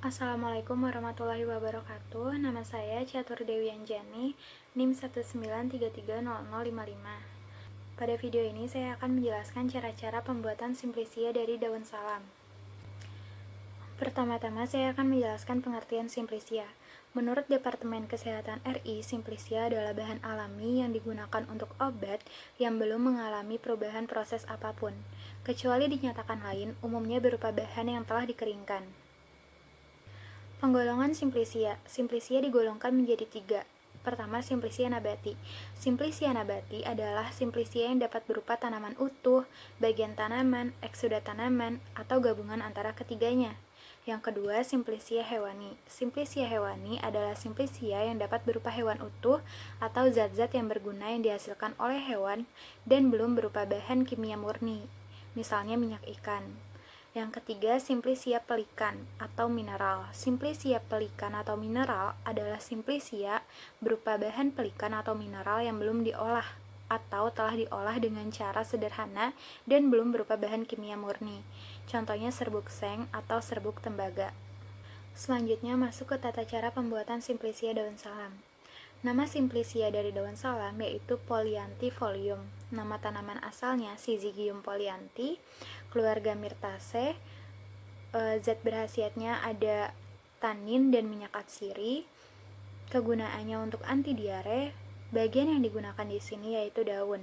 Assalamualaikum warahmatullahi wabarakatuh. Nama saya Catur Dewi Anjani, NIM 193300055. Pada video ini saya akan menjelaskan cara-cara pembuatan simplisia dari daun salam. Pertama-tama saya akan menjelaskan pengertian simplisia. Menurut Departemen Kesehatan RI, simplisia adalah bahan alami yang digunakan untuk obat yang belum mengalami perubahan proses apapun, kecuali dinyatakan lain, umumnya berupa bahan yang telah dikeringkan. Penggolongan simplisia. Simplisia digolongkan menjadi 3. Pertama, simplisia nabati. Simplisia nabati adalah simplisia yang dapat berupa tanaman utuh, bagian tanaman, eksudat tanaman, atau gabungan antara ketiganya. Yang kedua, simplisia hewani. Simplisia hewani adalah simplisia yang dapat berupa hewan utuh atau zat-zat yang berguna yang dihasilkan oleh hewan dan belum berupa bahan kimia murni, misalnya minyak ikan. Yang ketiga, simplisia pelikan atau mineral. Simplisia pelikan atau mineral adalah simplisia berupa bahan pelikan atau mineral yang belum diolah atau telah diolah dengan cara sederhana dan belum berupa bahan kimia murni. Contohnya serbuk seng atau serbuk tembaga. Selanjutnya masuk ke tata cara pembuatan simplisia daun salam. Nama simplisia dari daun salam yaitu Polyanthifolium. Nama tanaman asalnya Syzygium polyanthi, keluarga Myrtaceae. Zat berkhasiatnya ada tanin dan minyak atsiri. Kegunaannya untuk anti diare. Bagian yang digunakan di sini yaitu daun.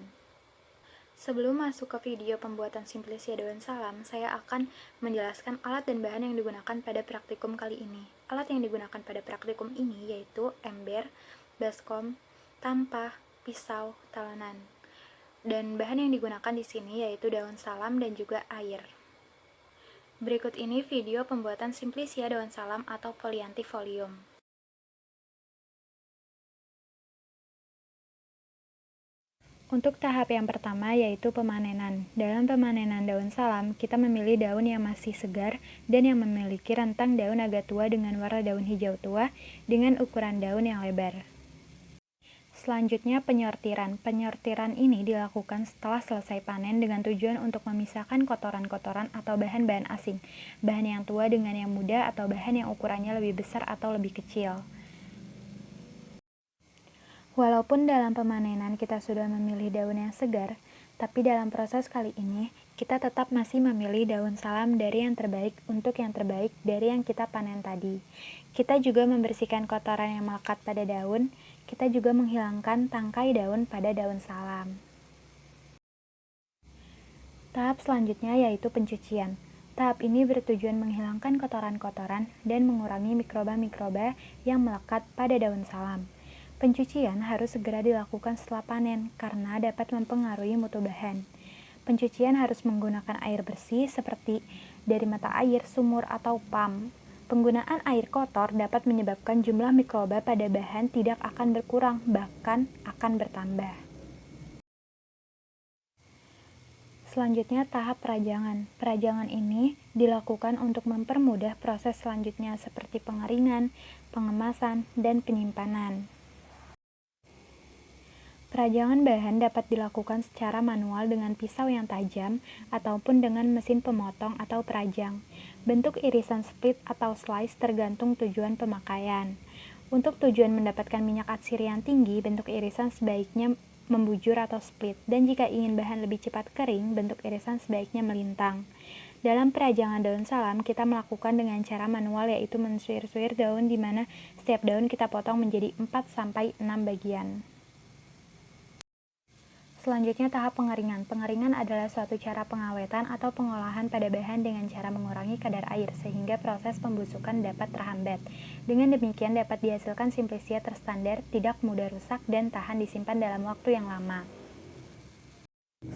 Sebelum masuk ke video pembuatan simplisia daun salam, saya akan menjelaskan alat dan bahan yang digunakan pada praktikum kali ini. Alat yang digunakan pada praktikum ini yaitu ember, baskom, tampah, pisau, talenan. Dan bahan yang digunakan di sini yaitu daun salam dan juga air. Berikut ini video pembuatan simplisia daun salam atau Polyanthifolium. Untuk tahap yang pertama yaitu pemanenan. Dalam pemanenan daun salam, kita memilih daun yang masih segar dan yang memiliki rentang daun agak tua dengan warna daun hijau tua dengan ukuran daun yang lebar. Selanjutnya penyortiran. Penyortiran ini dilakukan setelah selesai panen dengan tujuan untuk memisahkan kotoran-kotoran atau bahan-bahan asing, bahan yang tua dengan yang muda atau bahan yang ukurannya lebih besar atau lebih kecil. Walaupun dalam pemanenan kita sudah memilih daun yang segar, tapi dalam proses kali ini kita tetap masih memilih daun salam dari yang terbaik untuk yang terbaik dari yang kita panen tadi. Kita juga membersihkan kotoran yang melekat pada daun, kita juga menghilangkan tangkai daun pada daun salam. Tahap selanjutnya yaitu pencucian. Tahap ini bertujuan menghilangkan kotoran-kotoran dan mengurangi mikroba-mikroba yang melekat pada daun salam. Pencucian harus segera dilakukan setelah panen karena dapat mempengaruhi mutu bahan. Pencucian harus menggunakan air bersih seperti dari mata air, sumur, atau pam. Penggunaan air kotor dapat menyebabkan jumlah mikroba pada bahan tidak akan berkurang, bahkan akan bertambah. Selanjutnya tahap perajangan. Perajangan ini dilakukan untuk mempermudah proses selanjutnya seperti pengeringan, pengemasan, dan penyimpanan. Perajangan bahan dapat dilakukan secara manual dengan pisau yang tajam ataupun dengan mesin pemotong atau perajang. Bentuk irisan split atau slice tergantung tujuan pemakaian. Untuk tujuan mendapatkan minyak atsiri yang tinggi, bentuk irisan sebaiknya membujur atau split, dan jika ingin bahan lebih cepat kering, bentuk irisan sebaiknya melintang. Dalam perajangan daun salam, kita melakukan dengan cara manual yaitu mensuir-suir daun di mana setiap daun kita potong menjadi 4-6 bagian. Selanjutnya tahap pengeringan. Pengeringan adalah suatu cara pengawetan atau pengolahan pada bahan dengan cara mengurangi kadar air sehingga proses pembusukan dapat terhambat. Dengan demikian dapat dihasilkan simplisia terstandar, tidak mudah rusak, dan tahan disimpan dalam waktu yang lama.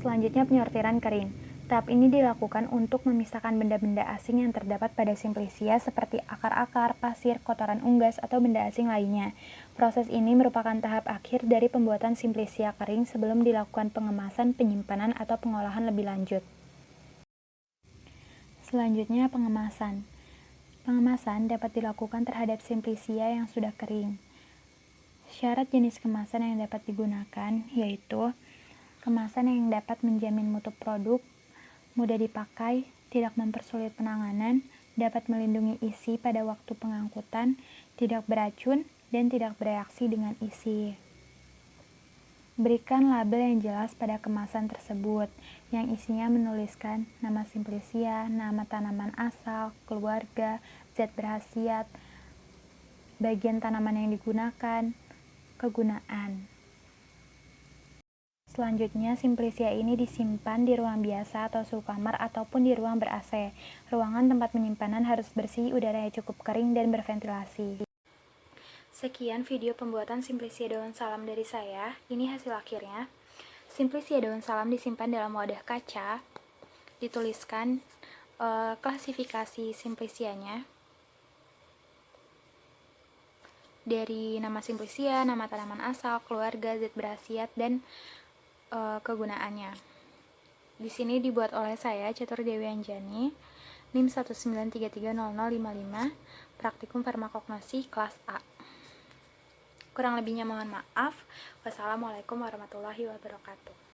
Selanjutnya penyortiran kering. Tahap ini dilakukan untuk memisahkan benda-benda asing yang terdapat pada simplisia seperti akar-akar, pasir, kotoran unggas, atau benda asing lainnya. Proses ini merupakan tahap akhir dari pembuatan simplisia kering sebelum dilakukan pengemasan, penyimpanan, atau pengolahan lebih lanjut. Selanjutnya pengemasan. Pengemasan dapat dilakukan terhadap simplisia yang sudah kering. Syarat jenis kemasan yang dapat digunakan yaitu kemasan yang dapat menjamin mutu produk, mudah dipakai, tidak mempersulit penanganan, dapat melindungi isi pada waktu pengangkutan, tidak beracun, dan tidak bereaksi dengan isi. Berikan label yang jelas pada kemasan tersebut, yang isinya menuliskan nama Simplicia, nama tanaman asal, keluarga, zat berkhasiat, bagian tanaman yang digunakan, kegunaan. Selanjutnya, Simplicia ini disimpan di ruang biasa atau suhu kamar ataupun di ruang ber-AC. Ruangan tempat penyimpanan harus bersih, udaranya cukup kering, dan berventilasi. Sekian video pembuatan Simplicia daun salam dari saya. Ini hasil akhirnya. Simplicia daun salam disimpan dalam wadah kaca. Dituliskan klasifikasi Simplicianya. Dari nama Simplicia, nama tanaman asal, keluarga, zat berkhasiat, dan kegunaannya. Di sini dibuat oleh saya, Catur Dewi Anjani, NIM 193300055, Praktikum Farmakognosi kelas A. Kurang lebihnya mohon maaf. Wassalamualaikum warahmatullahi wabarakatuh.